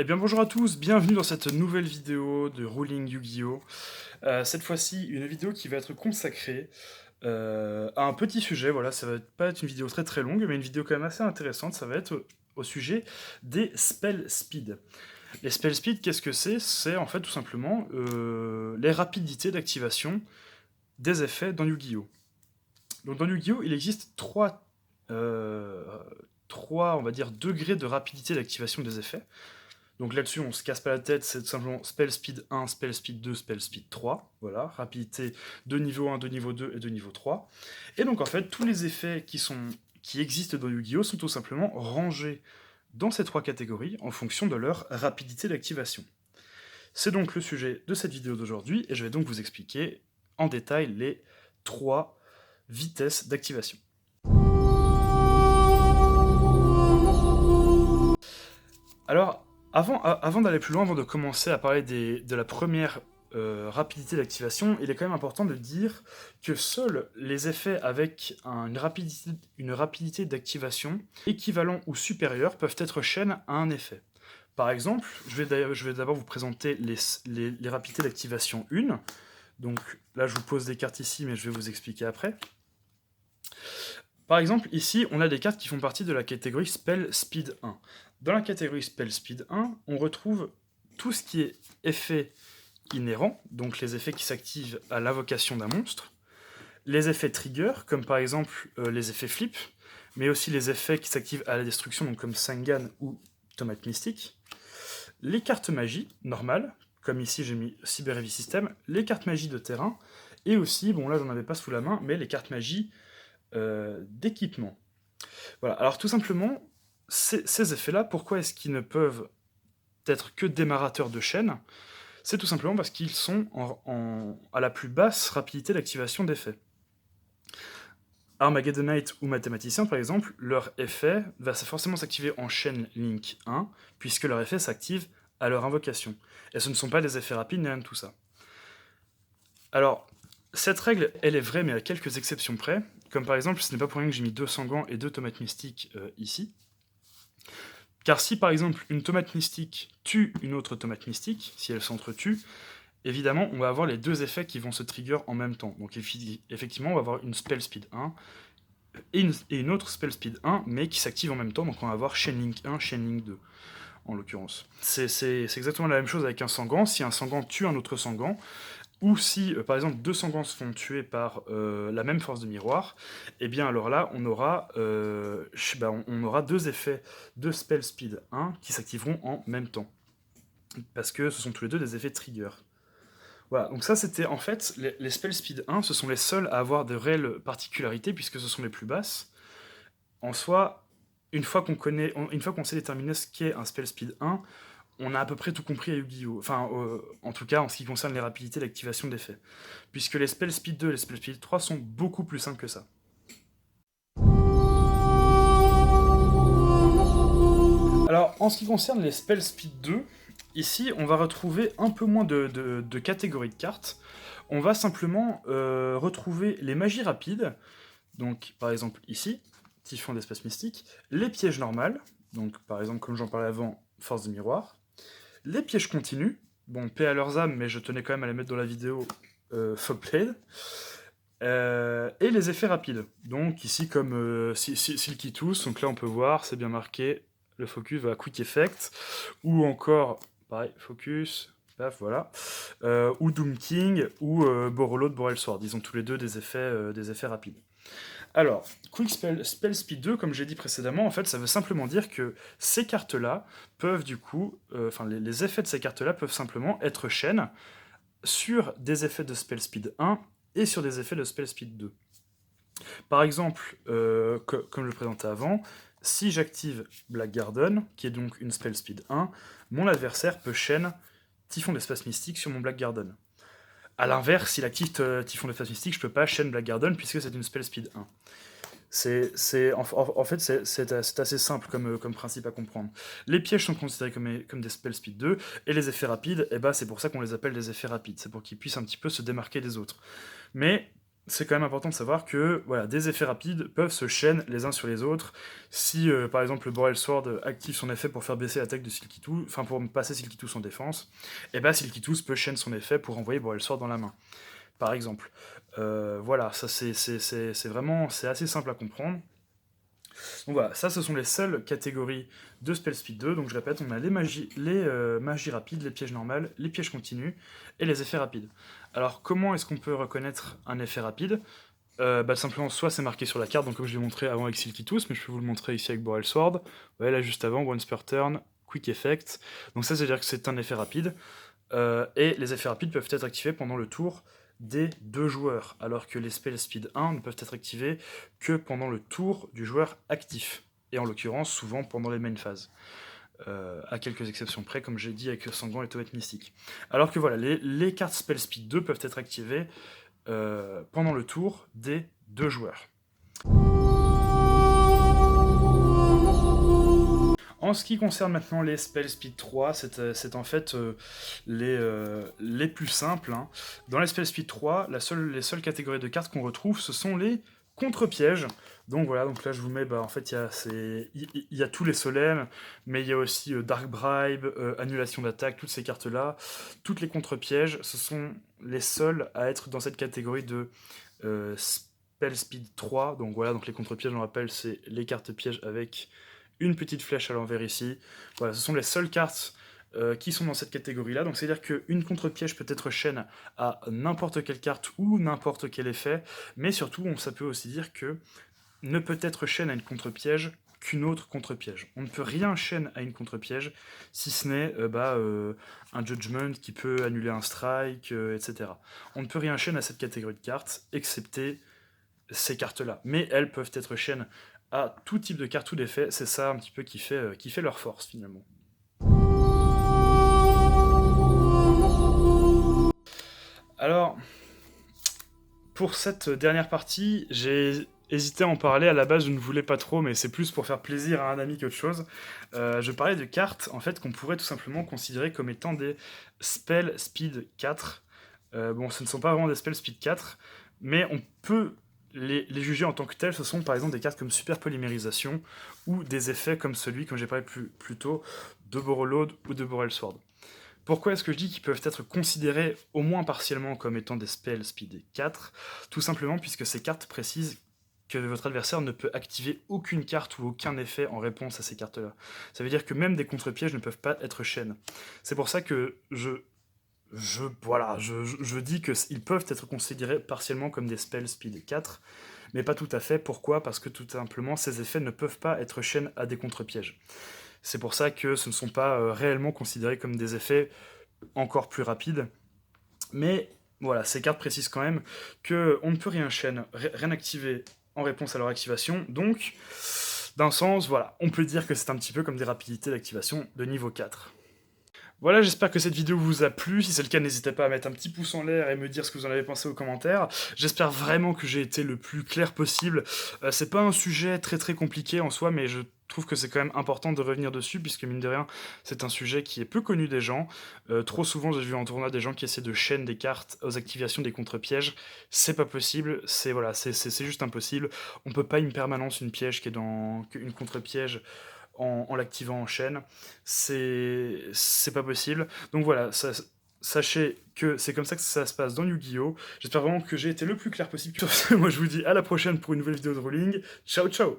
Eh bien bonjour à tous, bienvenue dans cette nouvelle vidéo de Ruling Yu-Gi-Oh! Cette fois-ci, une vidéo qui va être consacrée à un petit sujet, voilà, ça va pas être une vidéo très très longue, mais une vidéo quand même assez intéressante, ça va être au sujet des spell speed. Les spell speed, qu'est-ce que c'est? C'est en fait tout simplement les rapidités d'activation des effets dans Yu-Gi-Oh! Donc dans Yu-Gi-Oh! Il existe euh, trois, on va dire, degrés de rapidité d'activation des effets. Donc là-dessus, on se casse pas la tête, c'est tout simplement spell speed 1, spell speed 2, spell speed 3. Voilà, rapidité de niveau 1, de niveau 2 et de niveau 3. Et donc en fait, tous les effets qui existent dans Yu-Gi-Oh! Sont tout simplement rangés dans ces trois catégories en fonction de leur rapidité d'activation. C'est donc le sujet de cette vidéo d'aujourd'hui et je vais donc vous expliquer en détail les trois vitesses d'activation. Alors, avant d'aller plus loin, avant de commencer à parler de la première rapidité d'activation, il est quand même important de dire que seuls les effets avec une rapidité d'activation équivalent ou supérieure peuvent être chaînes à un effet. Par exemple, je vais d'abord vous présenter les rapidités d'activation 1. Donc là, je vous pose des cartes ici, mais je vais vous expliquer après. Par exemple, ici, on a des cartes qui font partie de la catégorie Spell Speed 1. Dans la catégorie Spell Speed 1, on retrouve tout ce qui est effets inhérents, donc les effets qui s'activent à l'invocation d'un monstre, les effets trigger, comme par exemple les effets flip, mais aussi les effets qui s'activent à la destruction, donc comme Sangan ou Tomate Mystique, les cartes magie normales, comme ici j'ai mis Cyber Heavy System, les cartes magie de terrain, et aussi, bon là j'en avais pas sous la main, mais les cartes magie d'équipement. Voilà, alors tout simplement, ces effets-là, pourquoi est-ce qu'ils ne peuvent être que démarrateurs de chaîne? C'est tout simplement parce qu'ils sont à la plus basse rapidité d'activation d'effets. Armageddonite ou Mathématicien, par exemple, leur effet va forcément s'activer en chaîne Link 1, puisque leur effet s'active à leur invocation. Et ce ne sont pas des effets rapides, ni rien de tout ça. Alors, cette règle, elle est vraie, mais à quelques exceptions près. Comme par exemple, ce n'est pas pour rien que j'ai mis 2 Sangans et 2 tomates mystiques ici. Car si par exemple une tomate mystique tue une autre tomate mystique, si elles s'entretuent, évidemment on va avoir les deux effets qui vont se trigger en même temps. Donc effectivement on va avoir une spell speed 1 et une autre spell speed 1, mais qui s'active en même temps, donc on va avoir Chain Link 1, Chain Link 2 en l'occurrence. C'est exactement la même chose avec un Sangan. Si un Sangan tue un autre Sangan, ou si, par exemple, deux Sangans se font tuer par la même force de miroir, et bien alors là, on aura deux effets de Spell Speed 1 qui s'activeront en même temps. Parce que ce sont tous les deux des effets trigger. Voilà, donc ça c'était en fait, les Spell Speed 1, ce sont les seuls à avoir de réelles particularités, puisque ce sont les plus basses. En soi, une fois qu'on sait déterminer ce qu'est un Spell Speed 1, on a à peu près tout compris à Yu-Gi-Oh! Enfin, en tout cas, en ce qui concerne les rapidités d'activation d'effets. Puisque les Spell Speed 2 et les Spell Speed 3 sont beaucoup plus simples que ça. Alors, en ce qui concerne les Spell Speed 2, ici, on va retrouver un peu moins de catégories de cartes. On va simplement retrouver les magies rapides, donc par exemple ici, Typhon d'Espace Mystique, les pièges normales, donc par exemple, comme j'en parlais avant, Force de Miroir, les pièges continus, bon, paix à leurs âmes, mais je tenais quand même à les mettre dans la vidéo, Fogblade, et les effets rapides. Donc ici, comme Silky Tooth, donc là on peut voir, c'est bien marqué, le focus va Quick Effect, ou encore, pareil, focus, paf, voilà, ou Doom King, ou Borolo de Borel Sword. Ils ont tous les deux des effets rapides. Alors, Quick Spell Speed 2, comme j'ai dit précédemment, en fait, ça veut simplement dire que ces cartes-là peuvent du coup, les effets de ces cartes-là peuvent simplement être chaînes sur des effets de Spell Speed 1 et sur des effets de Spell Speed 2. Par exemple, comme je le présentais avant, si j'active Black Garden, qui est donc une Spell Speed 1, mon adversaire peut chaîne Typhon d'Espace Mystique sur mon Black Garden. A l'inverse, s'il active Typhon d'Espace Mystique, je peux pas chaîne Black Garden puisque c'est une Spell Speed 1. En fait, c'est assez simple comme principe à comprendre. Les pièges sont considérés comme des spell speed 2, et les effets rapides, c'est pour ça qu'on les appelle des effets rapides, c'est pour qu'ils puissent un petit peu se démarquer des autres. Mais c'est quand même important de savoir que voilà, des effets rapides peuvent se chaîner les uns sur les autres. Si par exemple le Boreal Sword active son effet pour faire baisser l'attaque de Silky-Tooth, enfin pour passer Silky-Tooth en défense, et bah Silky-Tooth peut chaîner son effet pour envoyer Boreal Sword dans la main, par exemple. Voilà, ça c'est vraiment, c'est assez simple à comprendre. Donc voilà, ça ce sont les seules catégories de Spell Speed 2. Donc je répète, on a les magies rapides, les pièges normales, les pièges continus et les effets rapides. Alors comment est-ce qu'on peut reconnaître un effet rapide? Simplement, soit c'est marqué sur la carte, donc comme je l'ai montré avant avec Silky-Tooth, mais je peux vous le montrer ici avec Boreal Sword. Ouais, là juste avant, Once per turn, Quick Effect. Donc ça, c'est-à-dire que c'est un effet rapide. Et les effets rapides peuvent être activés pendant le tour des deux joueurs, alors que les Spell Speed 1 ne peuvent être activés que pendant le tour du joueur actif, et en l'occurrence souvent pendant les main phases. À quelques exceptions près, comme j'ai dit avec Sanguin et Toet Mystique. Alors que voilà, les cartes Spell Speed 2 peuvent être activées pendant le tour des deux joueurs. En ce qui concerne maintenant les Spell Speed 3, c'est en fait les plus simples, hein. Dans les Spell Speed 3, les seules catégories de cartes qu'on retrouve, ce sont les contre-pièges. Donc voilà, donc là je vous mets, en fait il y a tous les solemnes, mais il y a aussi Dark Bribe, Annulation d'attaque, toutes ces cartes-là. Toutes les contre-pièges, ce sont les seuls à être dans cette catégorie de Spell Speed 3. Donc voilà, donc les contre-pièges, on rappelle, c'est les cartes pièges avec une petite flèche à l'envers ici. Voilà, ce sont les seules cartes qui sont dans cette catégorie-là. Donc c'est-à-dire qu'une contre-piège peut être chaîne à n'importe quelle carte ou n'importe quel effet, mais surtout, ça peut aussi dire que ne peut être chaîne à une contre-piège qu'une autre contre-piège. On ne peut rien chaîne à une contre-piège, si ce n'est un Judgment qui peut annuler un strike, etc. On ne peut rien chaîne à cette catégorie de cartes, excepté ces cartes-là. Mais elles peuvent être chaînes à tout type de cartes ou d'effets, c'est ça un petit peu qui fait leur force finalement. Alors, pour cette dernière partie, j'ai hésité à en parler, à la base je ne voulais pas trop, mais c'est plus pour faire plaisir à un ami qu'autre chose. Je parlais de cartes en fait qu'on pourrait tout simplement considérer comme étant des Spell Speed 4. Bon, ce ne sont pas vraiment des Spell Speed 4, mais on peut les juger en tant que tels. Ce sont par exemple des cartes comme Super Polymérisation ou des effets comme celui, comme j'ai parlé plus tôt, de Borreload ou de Boreal Sword. Pourquoi est-ce que je dis qu'ils peuvent être considérés au moins partiellement comme étant des Spell Speed 4? Tout simplement puisque ces cartes précisent que votre adversaire ne peut activer aucune carte ou aucun effet en réponse à ces cartes-là. Ça veut dire que même des contre-pièges ne peuvent pas être chaînes. C'est pour ça que je dis qu'ils peuvent être considérés partiellement comme des Spell Speed 4, mais pas tout à fait. Pourquoi? Parce que tout simplement, ces effets ne peuvent pas être chaînes à des contre-pièges. C'est pour ça que ce ne sont pas réellement considérés comme des effets encore plus rapides. Mais voilà, ces cartes précisent quand même qu'on ne peut rien chaîne, rien activer en réponse à leur activation. Donc, d'un sens, voilà, on peut dire que c'est un petit peu comme des rapidités d'activation de niveau 4. Voilà, j'espère que cette vidéo vous a plu. Si c'est le cas, n'hésitez pas à mettre un petit pouce en l'air et me dire ce que vous en avez pensé aux commentaires. J'espère vraiment que j'ai été le plus clair possible. C'est pas un sujet très compliqué en soi, mais je trouve que c'est quand même important de revenir dessus, puisque mine de rien, c'est un sujet qui est peu connu des gens. Trop souvent, j'ai vu en tournoi des gens qui essaient de chaîner des cartes aux activations des contre-pièges. C'est pas possible, c'est juste impossible. On peut pas une permanence, une piège qui est dans une contre-piège en l'activant en chaîne. C'est pas possible. Donc voilà, sachez que c'est comme ça que ça se passe dans Yu-Gi-Oh! J'espère vraiment que j'ai été le plus clair possible. Sur ce, moi je vous dis à la prochaine pour une nouvelle vidéo de Rolling. Ciao ciao!